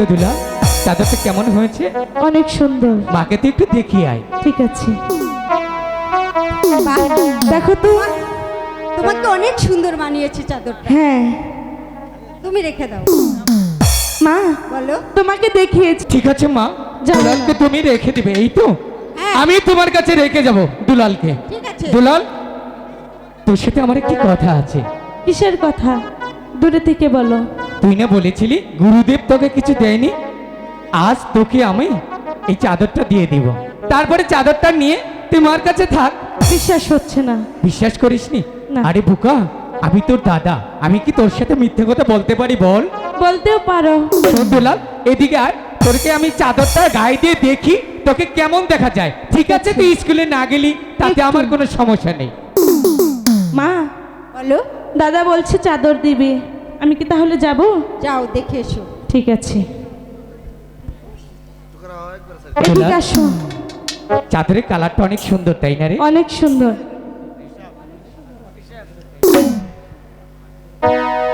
দেখতো দুলা, চাদরটা কেমন হয়েছে? অনেক সুন্দর। মাকে তো একটু দেখিয়ে আয়। ঠিক আছে। বাহ, দেখো তো। তোমাকে অনেক সুন্দর মানিয়েছে চাদরটা। হ্যাঁ তুমি রেখে দাও। মা, বলো। তোমাকে দেখিয়েছি। ঠিক আছে মা, যাও। দুলালকে তুমি রেখে দিবে, এই তো? হ্যাঁ। আমি তোমার কাছে রেখে যাব দুলালকে। ঠিক আছে। দুলাল, তোর সাথে আমার একটি কথা আছে। কিসের কথা? দূরে থেকে বলো। তুই না বলেছিলি গুরুদেব তোকে কিছু দেয়নি? আজ তোকে আমি এই চাদরটা দিয়ে দিব, তারপরে চাদরটা নিয়ে তুই মার কাছে থাক। বিশ্বাস হচ্ছে না। বিশ্বাস করিসনি? না। আরে বোকা, আমি তোর দাদা, আমি কি তোর সাথে মিথ্যে কথা বলতে পারি বল? বলতেও পারো। শোন দুলাল, এদিকে আয়, তোরকে আমি চাদরটা গায়ে দিয়ে দেখি তোকে কেমন দেখা যায়। ঠিক আছে, তুই স্কুলে না গেলি তাতে আমার কোনো সমস্যা নেই। মা, বলো। দাদা বলছে চাদর দিবি, আমি কি তাহলে যাব? যাও দেখে এসো। ঠিক আছে। দুলাল, এদিকে আসো। চাদরের কালারটা অনেক সুন্দর, তাই না রে? অনেক সুন্দর।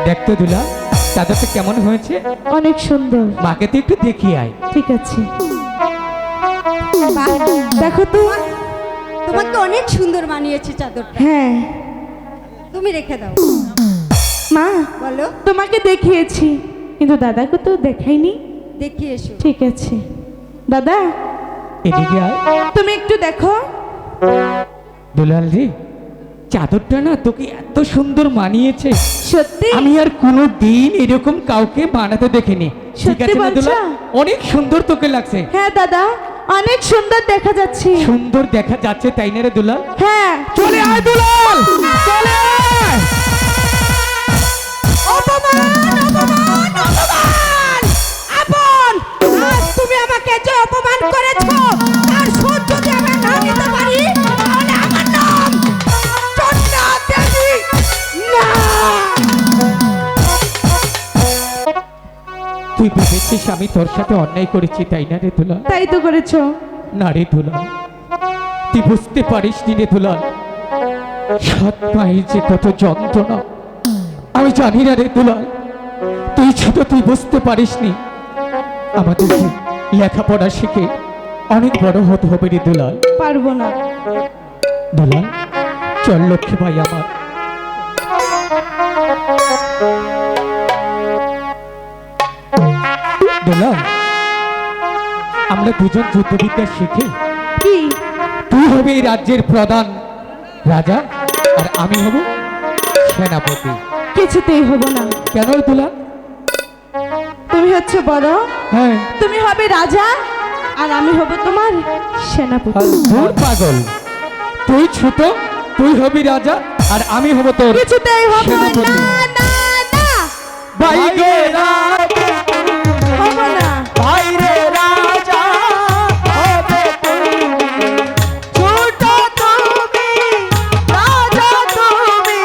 দেখতো দুলা, চাদরটা কেমন হয়েছে? অনেক সুন্দর। মাকে তো একটু দেখিয়ে আয়। ঠিক আছে। বাহ, দেখো তো। তোমাকে অনেক সুন্দর মানিয়েছে চাদরটা। হ্যাঁ তুমি রেখে দাও। মা, বলো। তোমাকে দেখিয়েছি, কিন্তু দাদাকে তো দেখাইনি। দেখে এসো। ঠিক আছে। দাদা, এদিকে আয়। তুমি একটু দেখো। দুলাল রে, চাদরটা না তোকে এত সুন্দর মানিয়েছে, সত্যি? আমি আর কোনো দিন এরকম কাউকে বানাতে দেখিনি। ঠিক সত্যি আছে না বলছো? দুলাল? অনেক সুন্দর তোকে লাগছে। হ্যাঁ দাদা, অনেক সুন্দর দেখা যাচ্ছে। সুন্দর দেখা যাচ্ছে, তাই না রে দুলাল? হ্যাঁ। চলে আয় দুলাল, চলে আয়। আপন, আজ তুমি আমাকে যে অপমান করেছো তার শোধ যদি আমি না নিতে পারি তাহলে আমার নাম চন্দ্রা দেবী না। তুই ভেবেছিস আমি তোর সাথে অন্যায় করেছি, তাই না রে দুলাল? তাই তো করেছো। না রে দুলাল, তুই বুঝতে পারিস নি রে দুলাল, সৎ মায়ের যে কত যন্ত্রণা আমি জানি না রে দুলাল। তুই ছোট, তুই বুঝতে পারিস নি। আমাদেরকে লেখাপড়া শিখে অনেক বড় হতে হবে রে দুলাল। পারবো না। দুলাল, চল লক্ষ্মী ভাই আমার। দুলাল, আমরা দুজন যুদ্ধবিদ্যা শিখে কি? তুই হবে এই রাজ্যের প্রধান রাজা আর আমি হব সেনাপতি। কিছুতেই হব না। কেন দুলাল? তুমি হচ্ছে বড়, হ্যাঁ। তুমি হবে রাজা, আর আমি হব তোমার সেনাপতি। ধুর পাগল, তুই ছোট, তুই হবি রাজা আর আমি হব তোর কিছুতেই হব না। সেনাপতি। না না, বাইরে রাজা, হব না। বাইরে রাজা হবে তুমি, ছোট তুমি, রাজা তুমি।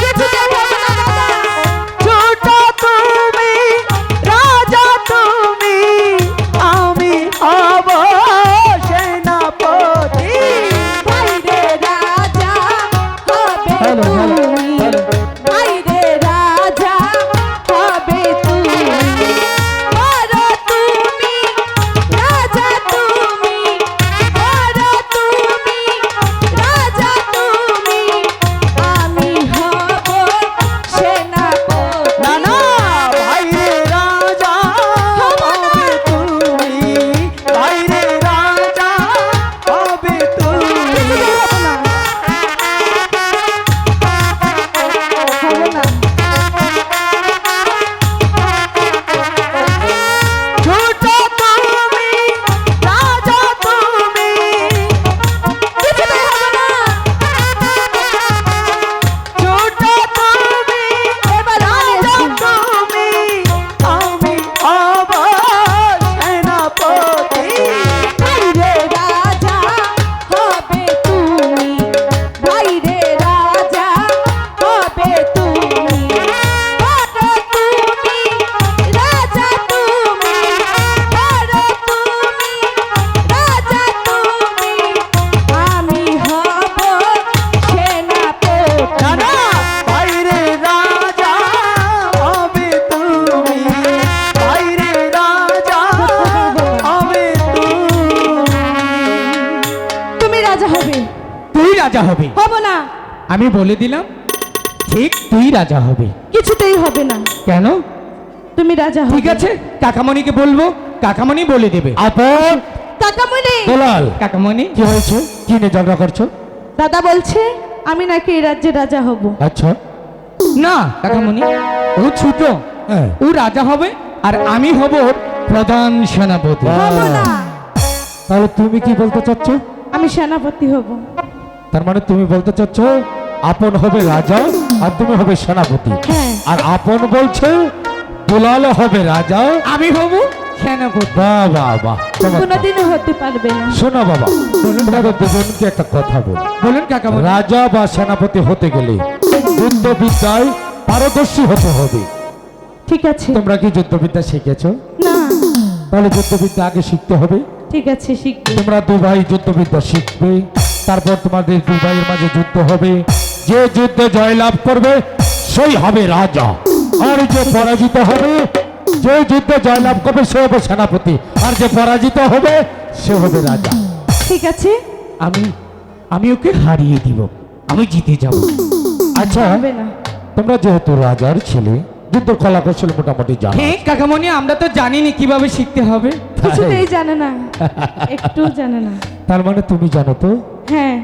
কিছুতেই হব না দাদা। ছোট তুমি, রাজা তুমি, আমি হব সেনাপতি। বাইরে রাজা হবে হ্যালো, হ্যালো, তুমি। হ্যালো। বাইরে রাজা হবে। হব না, আমি বলে দিলাম ঠিক তুই রাজা হবে। কিছুতেই হবে না। কেন? তুমি রাজা হবে। ঠিক আছে, কাকামণিকে বলবো, কাকামণি বলে দেবে। আপন কাকামণি, দুলাল, কাকামণি, কি হয়েছে? কি নিয়ে ঝগড়া করছো? দাদা বলছে আমি নাকি এই রাজ্যে রাজা হব। আচ্ছা, না কাকামণি, ও ছোট, হ্যাঁ। ও রাজা হবে আর আমি হব ওর প্রধান সেনাপতি। হব না, তাহলে তুমি কি বলতে চাচ্ছ? আমি সেনাপতি হব। তার মানে তুমি বলতে চাচ্ছ আপন হবে রাজা আর তুমি হবে সেনাপতি। হ্যাঁ। আর আপন বলছে দুলাল হবে রাজা। আমি হব সেনাপতি। বাহ বাহ বাহ, চমৎকার। কোনোদিনও হতে পারবে না। শোনো বাবা, তোমাদের দুজনকে একটা কথা বল। বলুন কাকামণি। রাজা বা সেনাপতি হতে গেলে যুদ্ধবিদ্যায় পারদর্শী হতে হবে। ঠিক আছে। তোমরা কি যুদ্ধবিদ্যা শিখেছো? না, তাহলে যুদ্ধবিদ্যা আগে শিখতে হবে। ঠিক আছে, শিখবে। তোমরা দু ভাই যুদ্ধবিদ্যা শিখবে, তারপর তোমাদের দু ভাইয়ের মাঝে যুদ্ধ হবে। যে যুদ্ধে জয়লাভ করবে সেই হবে রাজা, আর যে পরাজিত হবে, যে যুদ্ধে জয়লাভ করবে সে হবে সেনাপতি, আর যে পরাজিত হবে সে হবে রাজা। ঠিক আছে, আমি ওকে হারিয়ে দিব, আমি জিতে যাব। আচ্ছা, হবে না। তোমরা যেহেতু রাজার ছেলে, যুদ্ধ কলা কৌশল মোটামুটি জানো। হ্যাঁ কাকামণি, আমরা তো জানিনি কিভাবে শিখতে হবে। কিছুতেই জানে না, একটু জানে না। তার মানে তুমি জানো তো? হ্যাঁ,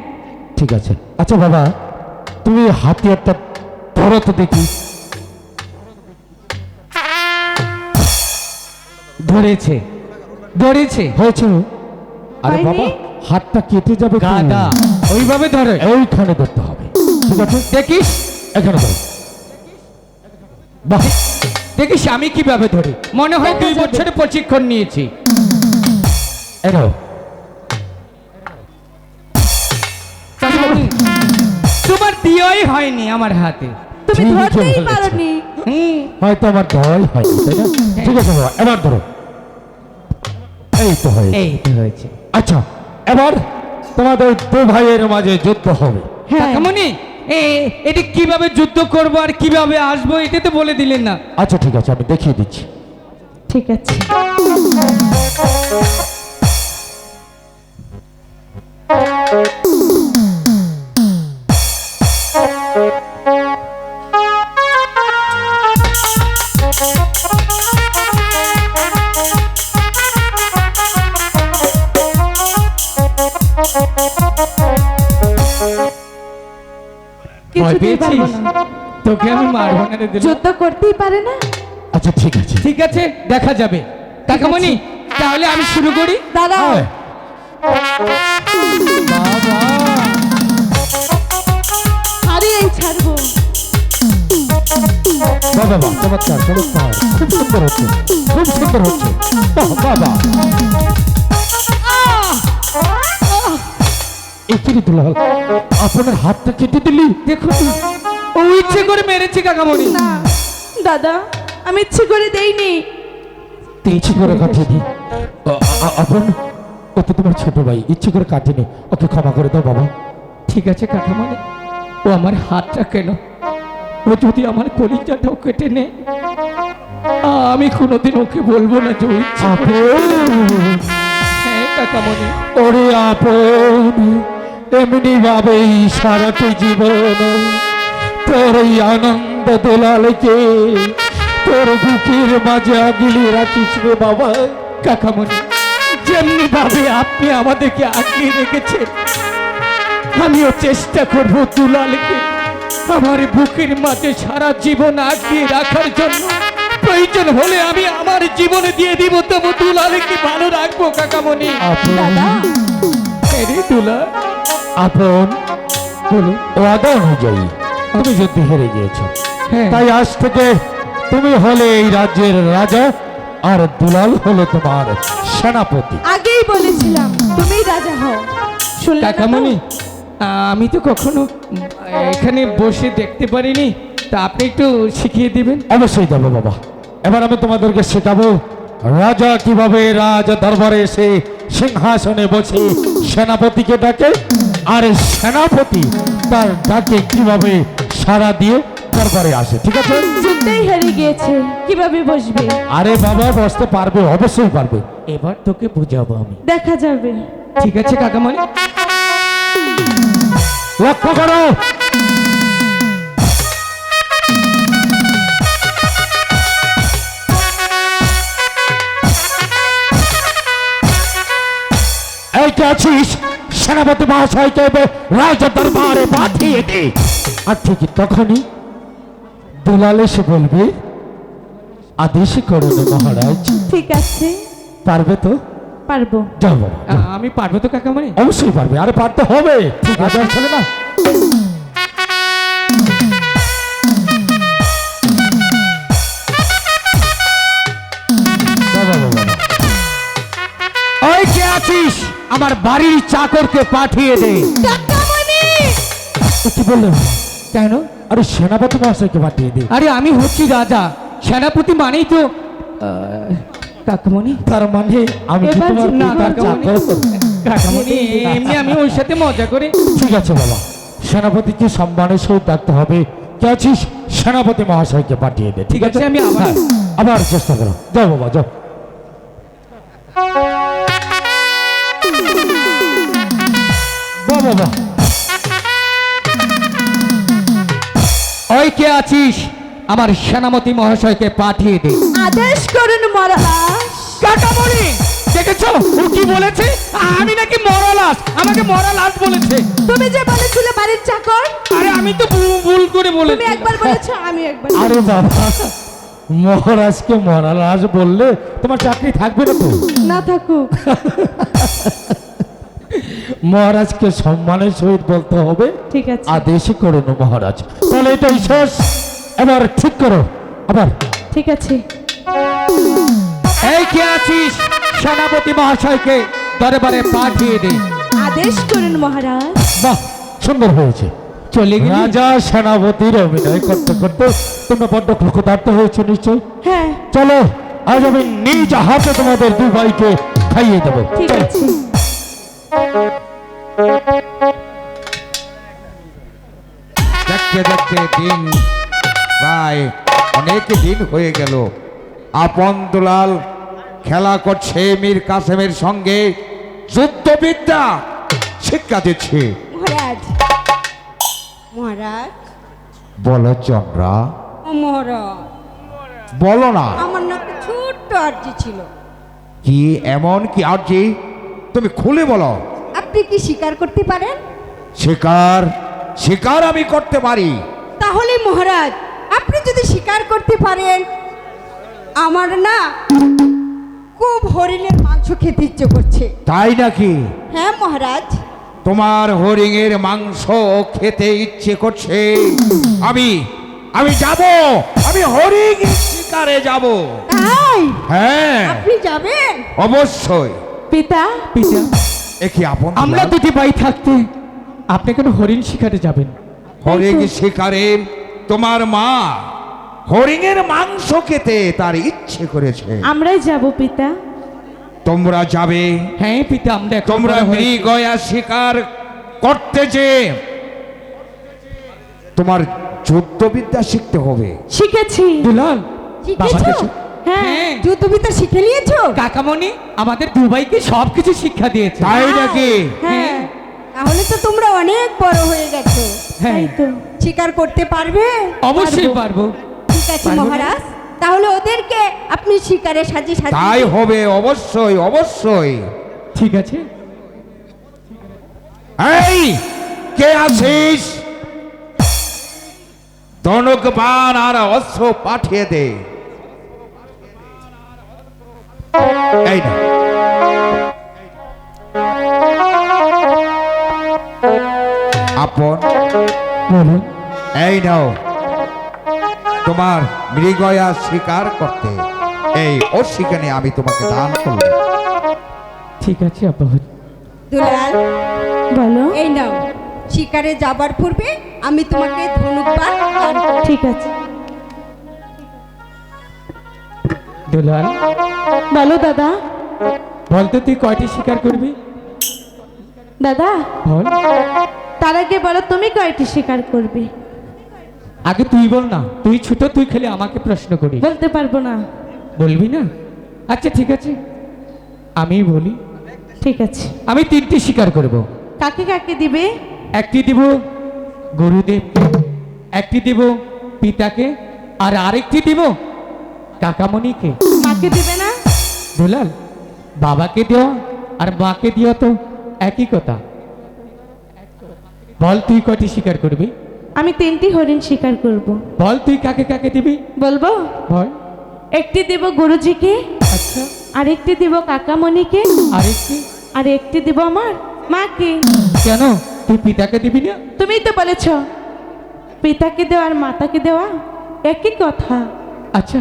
ঠিক আছে। আচ্ছা বাবা, তুমি হাতিয়ারটা ধরো তো দেখি। ধরেছে, ধরেছে। হয়েছে? আরে হয়নি? বাবা, হাতটা কেটে যাবে তো। গাদা, ওইভাবে ধরে। এইখানে ধরতে হবে, ঠিক আছে? দেখিস, এখানে ধরো। বাহ, দেখিস আমি কিভাবে ধরি। মনে হয় 2 বছরের প্রশিক্ষণ নিয়েছি। এনো। কাকামণি, তোমার দিয়েই হয়নি আমার হাতে। তুমি ঠিকই ধরতেই বলেছো। পারোনি। হয়তো আমার ধরাই হয়নি, তাই না? ঠিক আছে বাবা, এবার ধরো। এই তো হয়েছে। এই তো হয়েছে। আচ্ছা, এবার তোমাদের দু ভাইয়ের মাঝে যুদ্ধ হবে। হ্যাঁ, কাকামণি, এটা কিভাবে যুদ্ধ করব আর কিভাবে আসবো এটা তো বলে দিলেন না। আচ্ছা ঠিক আছে, আমি দেখিয়ে দিচ্ছি। ঠিক আছে। ভয় কিছুতেই পারবো পেয়েছিস? না। তোকে আমি মারবো না রে দিলাম। যুদ্ধ করতেই পারে না। আচ্ছা ঠিক আছে। ঠিক আছে, দেখা যাবে। কাকামণি, তাহলে আমি শুরু করি। দাঁড়াও, হ্যাঁ। বাবা, হারিয়েই ছাড়বো। বাহ বাহ বাহ, চমৎকার চমৎকার, খুব সুন্দর হচ্ছে, খুব সুন্দর হচ্ছে। বাহ বাহ বাহ। এখানে দুলাল, আপনার হাতটা কেটে দিলি? দেখো তো, ও ইচ্ছে করে মেরেছে কাকামণি। না দাদা, আমি ইচ্ছে করে দেইনি। তুই ইচ্ছে করে কাটেনি? আপন, ও তো তোমার ছোট ভাই, ইচ্ছে করে কাটেনি, ওকে ক্ষমা করে দাও বাবা। ঠিক আছে কাকামণি, ও আমার হাতটা কেন, ও যদি আমার কলিজাটাও কেটে নেয়, আমি কোনোদিন ওকে বলবো না যে ও ইচ্ছে করে। আপন, হ্যাঁ কাকামণি, ওরে আপন, এমনি ভাবেই সারাটি জীবন তোর এই আনন্দ দোলালকে তোর বুকের মাঝে আগলে রাখিস রে বাবা। কাকামণি, যেমনি ভাবে আপনি আমাদেরকে আগলে রেখেছেন, আমিও চেষ্টা করব দুলালকে আমার বুকের মাঝে সারা জীবন আগলে রাখার জন্য। প্রয়োজন হলে আমি আমার জীবনে দিয়ে দিব, তবু দুলালকে ভালো রাখবো কাকামণি। আপন, দাদা, আরে দুলাল, আপন, বলুন, ওয়াদা অনুযায়ী তুমি যুদ্ধে হেরে গিয়েছো, হ্যাঁ তাই আজ থেকে তুমি হলে এই রাজ্যের রাজা আর দুলাল হলো তোমার সেনাপতি। আগেই বলেছিলাম তুমি রাজা হও। শুনলে না তো? কাকামণি, আমি তো কখনো এখানে বসে দেখতে পারিনি, তা আপনি একটু শিখিয়ে দিবেন। অবশ্যই দেবো বাবা। এবার আমি তোমাদেরকে শেখাবো রাজা কিভাবে রাজ দরবারে এসে সিংহাসনে বসে সেনাপতিকে ডাকে, আর সেনাপতি তার ডাকে কিভাবে সাড়া দিয়ে দরবারে আসে। ঠিক আছে? যুদ্ধেই হেরে গিয়েছে, কিভাবে বসবে? আরে বাবা, বসতে পারবে, অবশ্যই পারবে। এবার তোকে বুঝাবো আমি। দেখা যাবে। ঠিক আছে কাকামণি। লক্ষ্য করো। এইটা আছিস সেনাপতি মহাশয়কে রাজ দরবারে পাঠিয়ে দে। আর ঠিক তখনই দুলাল এসে বলবে, আদেশ করুন মহারাজ। ঠিক আছে, পারবে তো? পারবো। যাও বাবা, যাও। আমি পারবো তো কাকামণি? অবশ্যই পারবে, আরে পারতে হবে। ঠিক আছে, আর চলে না। বাবা, বাবা, বাবা। ওই কে আছিস আমার বাড়ির চাকরকে পাঠিয়ে দে। ও কি বললে বাবা? কেন? আরে সেনাপতি মহাশয়কে পাঠিয়ে দে। আরে আমি হচ্ছি রাজা, সেনাপতি মানেই তো কাকামণি। তার মানে আমি কি এবার তোমার না, পিতার কাকামণি। চাকর? কাকামণি এমনি আমি ওর সাথে মজা করে। ঠিক আছে বাবা, সেনাপতিকে সম্মানের সহিত ডাকতে হবে। কে আছিস সেনাপতি মহাশয়কে পাঠিয়ে দে। ঠিক আছে, আমি আবার- হ্যাঁ, আবার চেষ্টা করো। যাও বাবা, যাও। বাহ, বাহ, বাহ। ওই কে আছিস আমার সেনাপতি মহাশয়কে পাঠিয়ে দে। আদেশ করুন মহারাজ। কাকামণি দেখেছো ও কি বলেছে? আমি নাকি মরা লাশ, আমাকে মরা লাশ বলেছে। তুমি যে বলেছিলে বাড়ির চাকর, আরে আমি তো ভুল করে তুমি বলেছি। একবার বলেছো, আমি একবার। আরে বাবা, মহারাজকে মহারাজ বললে তোমার চাকরি থাকবে না তো? না থাকুক। মহারাজকে সম্মানের সহিত বলতে হবে, ঠিক আছে। আদেশ করুন মহারাজ। তাহলে এটাই শেষ, এবার ঠিক করো আবার। ঠিক আছে। এই কে আছিস সেনাপতি মহাশয়কে দরবারে পাঠিয়ে দে। আদেশ করুন মহারাজ। বাহ, সুন্দর হয়েছে। চলে গেলি? রাজা সেনাপতির অভিনয় করতে করতে তোমরা বড্ড ক্ষুধার্ত হয়েছে নিশ্চয়। হ্যাঁ, চলো, আজ আমি নিজ হাতে তোমাদের দু ভাইকে খাইয়ে দেবো। ঠিক চলো। আছে। দেখতে দেখতে দিন প্রায় অনেক দিন হয়ে গেল। আপন দুলাল খেলা করছে মীর কাসেমের সঙ্গে, যুদ্ধবিদ্যা শিক্ষা দিচ্ছে। মহারাজ, মহারাজ, বলো চন্দ্রা, ও মহারাজ, বলো না আমার না একটা ছোট্ট আর্জি ছিল। কি এমন কি আর্জি, তুমি খুলে বলো। আপনি কি স্বীকার করতে পারেন? শিকার শিকার আমি করতে পারি। তাহলে মহারাজ, আপনি যদি স্বীকার করতে পারেন, আমার না খুব হরিণের মাংস খেতে ইচ্ছে করছে। তাই নাকি? হ্যাঁ মহারাজ। তোমার হরিণের মাংস খেতে ইচ্ছে করছে? আমি আমি যাব, আমি হরিণ শিকারে যাব। তাই হ্যাঁ আপনি যাবেন? অবশ্যই। পিতা, পিতা, একই আপন আমরা দুলাল, দুটি ভাই থাকতে আপনি কেন হরিণ শিকারে যাবেন? হরিণ শিকারে তোমার মা হরিণের মাংস খেতে তার ইচ্ছে করেছে। আমরাই যাব পিতা। তোমরা যাবে? হ্যাঁ পিতা, আমরা এখন তোমরা বড় হয়েছি। মৃগয়া শিকার করতে যে তোমার যুদ্ধবিদ্যা শিখতে হবে। শিখেছি। দুলাল, শিখেছো? বাবাকে শি- হ্যাঁ, হ্যাঁ, যুদ্ধবিদ্যা শিখে নিয়েছো? কাকামণি আমাদের দু ভাইকে সবকিছু শিক্ষা দিয়েছে। তাই নাকি? হ্যাঁ, তাহলে তো তোমরা অনেক বড় হয়ে গেছো। হ্যাঁ, তাই তো। স্বীকার করতে পারবে? অবশ্যই পারবো। ঠিক আছে পারবো না? মহারাজ, তাহলে ওদেরকে আপনি শিকারে সাজি সাজি তাই হবে, অবশ্যই অবশ্যই। ঠিক আছে। এই কে আছিস? ধনুক বাণ আর অস্ত্র পাঠিয়ে দে। এই না, আপন বলুন। এই নাও তোমার মৃগয়া শিকার করতে এই অশিকানে আমি তোমাকে দান করলাম। ঠিক আছে আপা। দুলাল, বলো। এই নাও, শিকারে যাবার পূর্বে আমি তোমাকে ধনুকবাণ দান করব। ঠিক আছে। দুলাল, বলো দাদা। বলতো তুই কয়টি শিকার করবি? দাদা, বল। তার আগে বলো তুমি কয়টি স্বীকার করবে? আগে তুই বল না, তুই ছোট, তুই খেলে আমাকে প্রশ্ন করি। বলতে পারবো না। বলবি না? আচ্ছা ঠিক আছে, আমি বলি। ঠিক আছে। আমি 3টি শিকার করব। কাকে কাকে দিবে? একটি দিব গুরুদেবকে, একটি দিব পিতাকে, আর আরেকটি দিব কাকামণিকে। মাকে দিবে না? দুলাল, বাবাকে দেওয়া আর মাকে দেওয়া তো একই কথা। বল তুই কটি স্বীকার করবি? আমি 3টি হরিণ শিকার করব। বল তুই কাকে কাকে দিবি? বলবো? বল। একটি দিব গুরুজিকে, আচ্ছা, আরেকটি দিব কাকামণিকে, আরেকটি? আর একটি দিব আমার মাকে। কেন তুই পিতাকে দিবি না? তুমিই তো বলেছ পিতাকে দেওয়া আর মাতাকে দেওয়া একই কথা। আচ্ছা,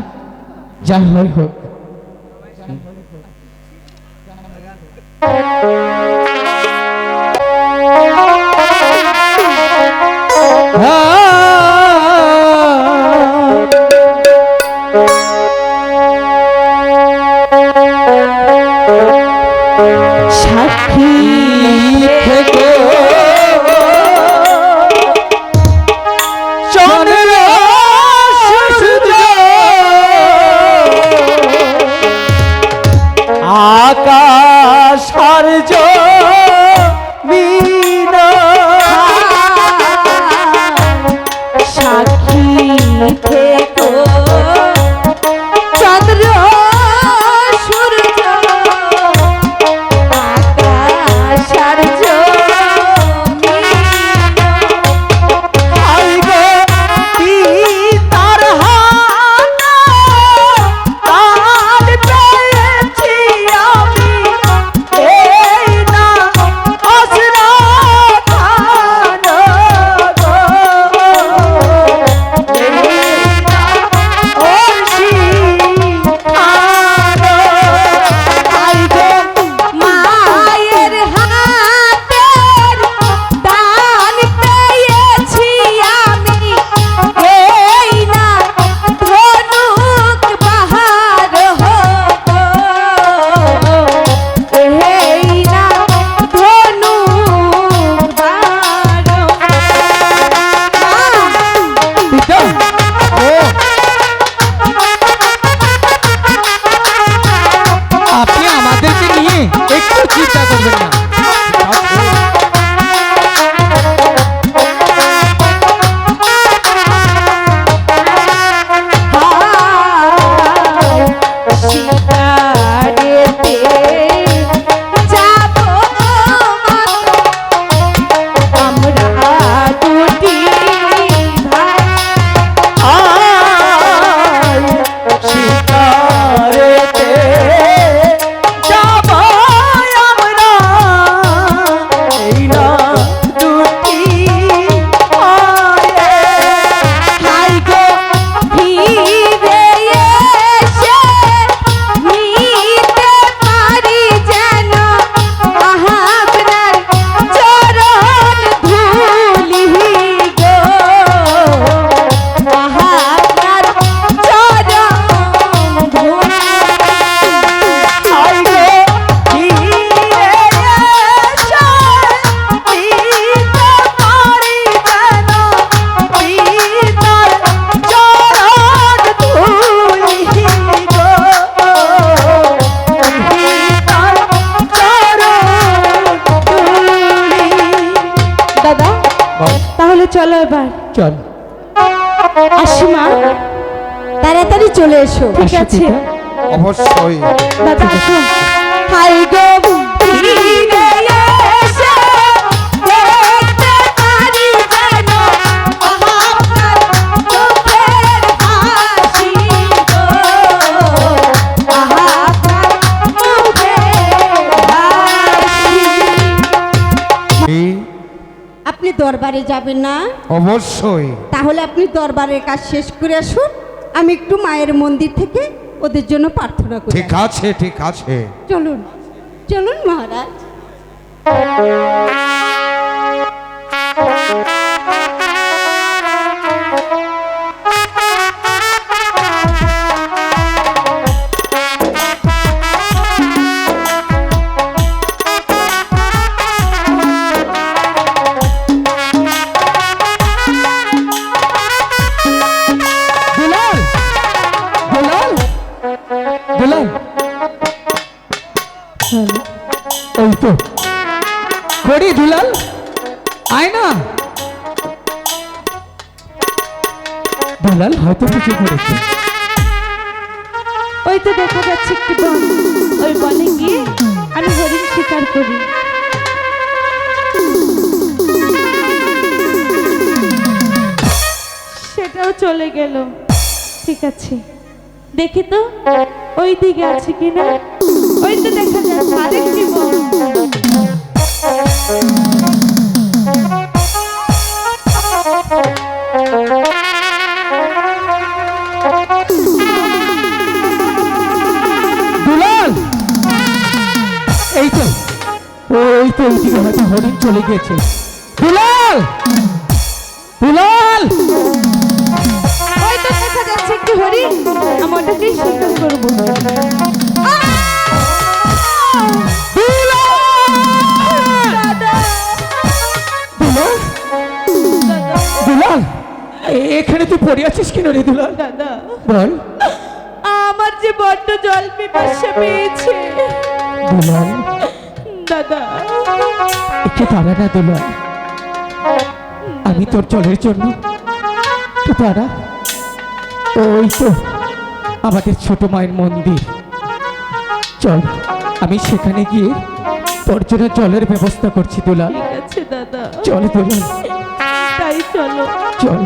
যা হয় হোক। সাক্ষী থেকো চন্দ্র সূর্য আকাশ আর জমিন, সাক্ষী থেকো চন্দ্র সূর্য আকাশ আর জমিন। আই গো পিতার হানা কাল পেয়েছি আমি, এই না অসরা খান গো, এই না অসি খান। আই গো মায়ের হাতের দান পেয়েছি আমি, এই না ধনুক বাহার হব, এই না ধনুক বাহার। পিতা, আপনি আমাদেরকে নিয়ে একটু চিন্তা করবেন না। শিকারেতে যাব আমরা দুটি ভাই, আয় শিকারেতে যাব আমরা, এই না দুটি আয়ে। হাই গো ফিরে এসে নিতে পারি যেন আপনার চরণ ধুলি গো, আপনার চরণ ধুলি। আই গো ফিরে এসে নিতে পারি যেন পিতার চরণ ধুলি গো, পিতার চরণ ধুলি। দাদা, তাহলে চলো এবার। চল, আসি মা, তাড়াতাড়ি চলে এসো। ঠিক আসো আছে পিতা। অবশ্যই। দাদা, আসো। হাই গো ফিরে এসে দেখতে পারি যেন আপনার চোখের হাসি গো, আপনার চোখের হাসি। কি? আপনি দরবারে যাবেন না? অবশ্যই। তাহলে আপনি দরবারের কাজ শেষ করে আসুন, আমি একটু মায়ের মন্দির থেকে ওদের জন্য প্রার্থনা করি। ঠিক আছে, ঠিক আছে। চলুন চলুন মহারাজ। দুলাল, দুলাল, দুলাল, এই তো করি দুলাল, আয় না। দুলাল হয়তো কিছু করেছে। ওই তো দেখা যাচ্ছে একটি বন, ওই বনে গিয়ে আমি হরিণ শিকার করি। সেটাও চলে গেল। ঠিক আছে, দেখি তো ওই দিকে আছে কিনা। ওই তো দেখা যাচ্ছে আরেকটি বন। দুলাল, এই তো এইদিকে হয়তো হরিণ চলে গেছে। দুলাল, দুলাল, ওই তো দেখা যাচ্ছে একটি হরিণ, আমি ওটাকেই শিকার করবো। দাদা, দুলাল, দাদা, দুলাল, এখানে তুই পড়ে আছিস কেন রে দুলাল? দাদা, বল। আমার যে বড্ড জল পিপাসা পেয়েছে। দুলাল, দাদা, একটু দাঁড়া না দুলাল, আমি তোর জলের জন্য একটু দাঁড়া। ওই তো আমাদের ছোট মায়ের মন্দির, চল আমি সেখানে গিয়ে তোর জন্য জলের ব্যবস্থা করছি দুলাল। ঠিক আছে দাদা, চল দুলাল, তাই চলো। চল।